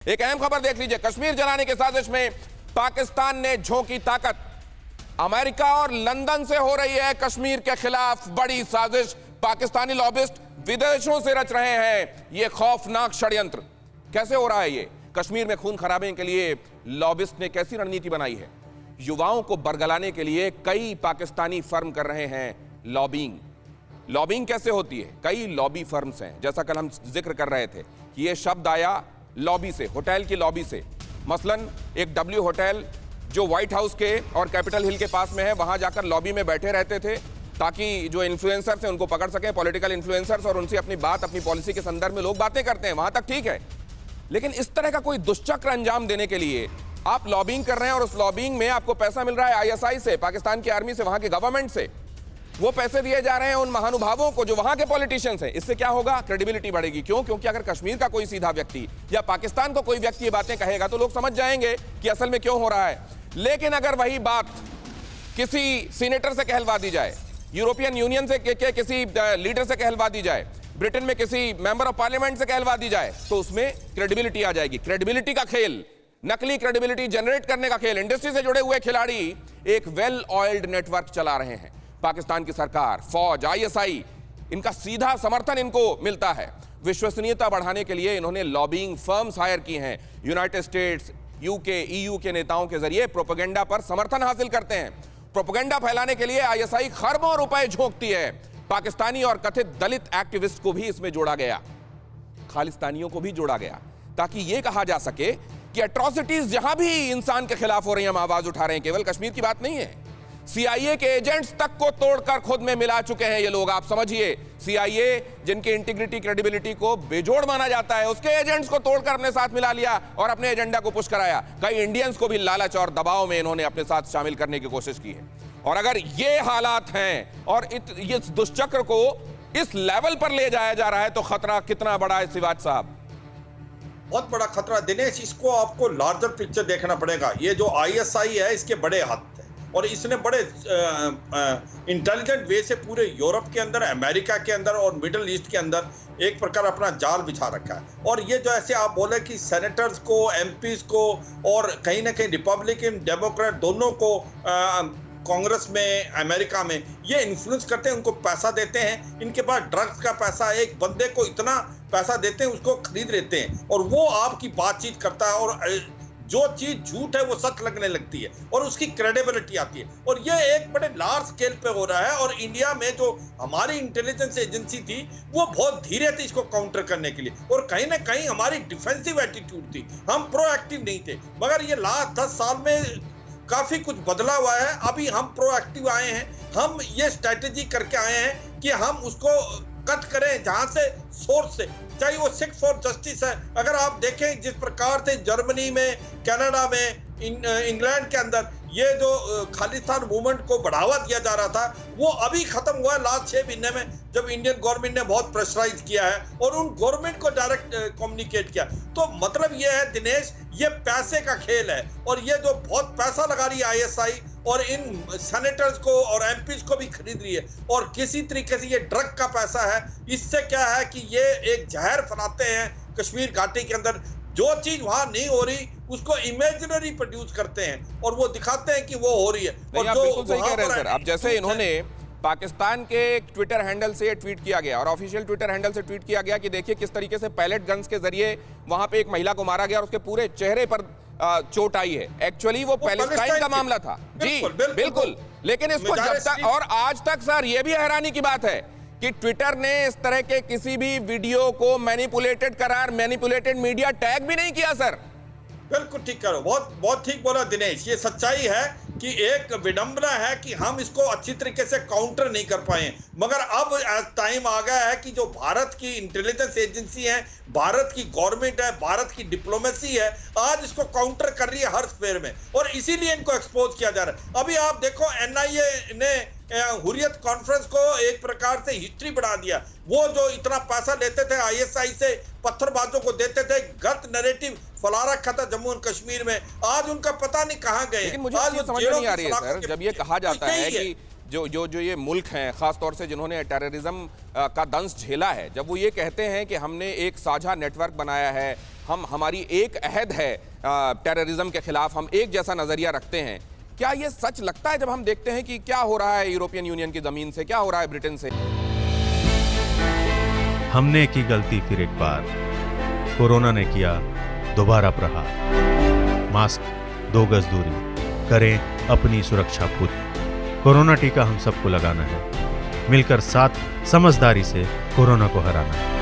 एक अहम खबर देख लीजिए। कश्मीर जलाने की साजिश में पाकिस्तान ने झोंकी ताकत। अमेरिका और लंदन से हो रही है कश्मीर के खिलाफ बड़ी साजिश। पाकिस्तानी लॉबिस्ट विदेशों से रच रहे हैं ये खौफनाक षड्यंत्र। कैसे हो रहा है ये? कश्मीर में खून खराबे के लिए लॉबिस्ट ने कैसी रणनीति बनाई है? युवाओं को बरगलाने के लिए कई पाकिस्तानी फर्म कर रहे हैं लॉबिंग कैसे होती है? कई लॉबी फर्म्स हैं, जैसा कल हम जिक्र कर रहे थे कि ये शब्द आया लॉबी से, होटल की लॉबी से। मसलन एक W होटल जो व्हाइट हाउस के और कैपिटल हिल के पास में है, वहां जाकर लॉबी में बैठे रहते थे ताकि जो इन्फ्लुएंसर्स हैं उनको पकड़ सकें, पॉलिटिकल इन्फ्लुएंसर्स, और उनसे अपनी बात, अपनी पॉलिसी के संदर्भ में लोग बातें करते हैं, वहां तक ठीक है। लेकिन इस तरह का कोई दुष्चक्र अंजाम देने के लिए आप लॉबिंग कर रहे हैं और उस लॉबिंग में आपको पैसा मिल रहा है ISI से, पाकिस्तान की आर्मी से, वहां के गवर्नमेंट से। वो पैसे दिए जा रहे हैं उन महानुभावों को जो वहां के पॉलिटिशियंस हैं। इससे क्या होगा? क्रेडिबिलिटी बढ़ेगी। क्यों? क्योंकि अगर कश्मीर का कोई सीधा व्यक्ति या पाकिस्तान को कोई व्यक्ति ये बातें कहेगा तो लोग समझ जाएंगे कि असल में क्यों हो रहा है। लेकिन अगर वही बात किसी सीनेटर से कहलवा दी जाए, यूरोपियन यूनियन से के किसी लीडर से कहलवा दी जाए, ब्रिटेन में किसी मेंबर ऑफ पार्लियामेंट से कहलवा दी जाए, तो उसमें क्रेडिबिलिटी आ जाएगी। क्रेडिबिलिटी का खेल, नकली क्रेडिबिलिटी जनरेट करने का खेल। इंडस्ट्री से जुड़े हुए खिलाड़ी एक वेल ऑयल्ड नेटवर्क चला रहे हैं। पाकिस्तान की सरकार, फौज, ISI, इनका सीधा समर्थन इनको मिलता है। विश्वसनीयता बढ़ाने के लिए इन्होंने लॉबिंग फर्म्स हायर की हैं। यूनाइटेड स्टेट्स, UK, EU के नेताओं के जरिए प्रोपेगेंडा पर समर्थन हासिल करते हैं। प्रोपेगेंडा फैलाने के लिए ISI खरबों रुपए झोंकती है। पाकिस्तानी और कथित दलित एक्टिविस्ट को भी इसमें जोड़ा गया, खालिस्तानियों को भी जोड़ा गया, ताकि यह कहा जा सके कि एट्रॉसिटीज जहां भी इंसान के खिलाफ हो रही हैं हम आवाज उठा रहे हैं। केवल कश्मीर की बात नहीं है, CIA के एजेंट्स तक को तोड़कर खुद में मिला चुके हैं ये लोग। आप समझिए, CIA जिनकी इंटीग्रिटी, क्रेडिबिलिटी को बेजोड़ माना जाता है, उसके एजेंट्स को तोड़कर अपने साथ मिला लिया और अपने एजेंडा को पुश कराया। कई इंडियंस को भी लालच और दबाव में इन्होंने अपने साथ शामिल करने की कोशिश की है। और अगर ये हालात हैं और इस दुष्चक्र को इस लेवल पर ले जाया जा रहा है तो खतरा कितना बड़ा है सिवाज साहब? बहुत बड़ा खतरा दिनेश। इसको आपको लार्जर पिक्चर देखना पड़ेगा। ये जो ISI है इसके बड़े हाथ है और इसने बड़े इंटेलिजेंट वे से पूरे यूरोप के अंदर, अमेरिका के अंदर और मिडिल ईस्ट के अंदर एक प्रकार अपना जाल बिछा रखा है। और ये जो ऐसे आप बोले कि सेनेटर्स को, MPs को और कहीं ना कहीं रिपब्लिकन, डेमोक्रेट दोनों को कांग्रेस में, अमेरिका में ये इन्फ्लुएंस करते हैं, उनको पैसा देते हैं। इनके पास ड्रग्स का पैसा, एक बंदे को इतना पैसा देते हैं, उसको खरीद लेते हैं और वो आपकी बातचीत करता है और जो चीज झूठ है वो सच लगने लगती है और उसकी क्रेडिबिलिटी आती है। और ये एक बड़े लार्ज स्केल पे हो रहा है और इंडिया में जो हमारी इंटेलिजेंस एजेंसी थी वो बहुत धीरे थी इसको काउंटर करने के लिए और कहीं ना कहीं हमारी डिफेंसिव एटीट्यूड थी, हम प्रोएक्टिव नहीं थे। मगर ये लास्ट 10 साल में काफी कुछ बदला हुआ है। अभी हम प्रोएक्टिव आए हैं, हम ये स्ट्रेटेजी करके आए हैं कि हम उसको कट करें जहां से, सोर्स से, चाहे वो सिक्स फॉर जस्टिस है। अगर आप देखें जिस प्रकार से जर्मनी में, कनाडा में, इंग्लैंड के अंदर ये जो खालिस्तान मूवमेंट को बढ़ावा दिया जा रहा था वो अभी खत्म हुआ है लास्ट 6 महीने में, जब इंडियन गवर्नमेंट ने बहुत प्रेशराइज किया है और उन गवर्नमेंट को डायरेक्ट कम्युनिकेट किया। तो मतलब ये है दिनेश, ये पैसे का खेल है और ये जो बहुत पैसा लगा रही है ISI और इन सेनेटर्स को और MPs को भी खरीद रही है और किसी तरीके से ये ड्रग का पैसा है। इससे क्या है कि ये एक जहर फैलाते हैं कश्मीर घाटी के अंदर। जो चीज वहां नहीं हो रही उसको इमेजिनरी प्रोड्यूस करते हैं और वो दिखाते हैं कि वो हो रही है। और आप बिल्कुल सही कह रहे हैं सर। अब जैसे इन्होंने पाकिस्तान के एक ट्विटर हैंडल से ट्वीट किया गया और ऑफिशियल ट्विटर हैंडल से ट्वीट किया गया कि देखिए किस तरीके से पैलेट गन्स के जरिए वहां पे एक महिला को मारा गया और उसके पूरे चेहरे पर चोट आई है। एक्चुअली वो पैलेस्टाइन का मामला था जी, बिल्कुल। लेकिन इसको जब तक, और आज तक सर ये भी हैरानी की बात है कि ट्विटर ने इस तरह के किसी भी वीडियो को मैनिपुलेटेड करार, मैनिपुलेटेड मीडिया टैग भी नहीं किया सर। बिल्कुल ठीक करो, बहुत ठीक बोला दिनेश। ये सच्चाई है कि एक विडंबना है कि हम इसको अच्छी तरीके से काउंटर नहीं कर पाए। मगर अब टाइम आ गया है कि जो भारत की इंटेलिजेंस एजेंसी है, भारत की गवर्नमेंट है, भारत की डिप्लोमेसी है, आज इसको काउंटर कर रही है हर स्फेयर में और इसीलिए इनको एक्सपोज किया जा रहा है। अभी आप देखो NIA ने हुर्रियत कॉन्फ्रेंस को एक प्रकार से हिस्ट्री बढ़ा दिया। वो जो इतना पैसा लेते थे ISI से, पत्थरबाजों को देते थे, गलत नैरेटिव फैला रखा था जम्मू और कश्मीर में, आज उनका पता नहीं कहां गए। लेकिन मुझे आज समझ में नहीं आ रही है सर, जब ये कहा जाता है कि जो ये मुल्क हैं, खासतौर से जिन्होंने टेररिज्म का दंश झेला है, जब वो ये कहते हैं कि हमने एक साझा नेटवर्क बनाया है, हमारी एक अहद है टेररिज्म के खिलाफ, हम एक जैसा नजरिया रखते हैं। क्या ये सच लगता है जब हम देखते हैं कि क्या हो रहा है यूरोपियन यूनियन की जमीन से, क्या हो रहा है ब्रिटेन से? हमने की गलती फिर एक बार, कोरोना ने किया दोबारा प्रहार। मास्क, 2 गज दूरी, करें अपनी सुरक्षा खुद। कोरोना टीका हम सबको लगाना है, मिलकर साथ समझदारी से कोरोना को हराना है।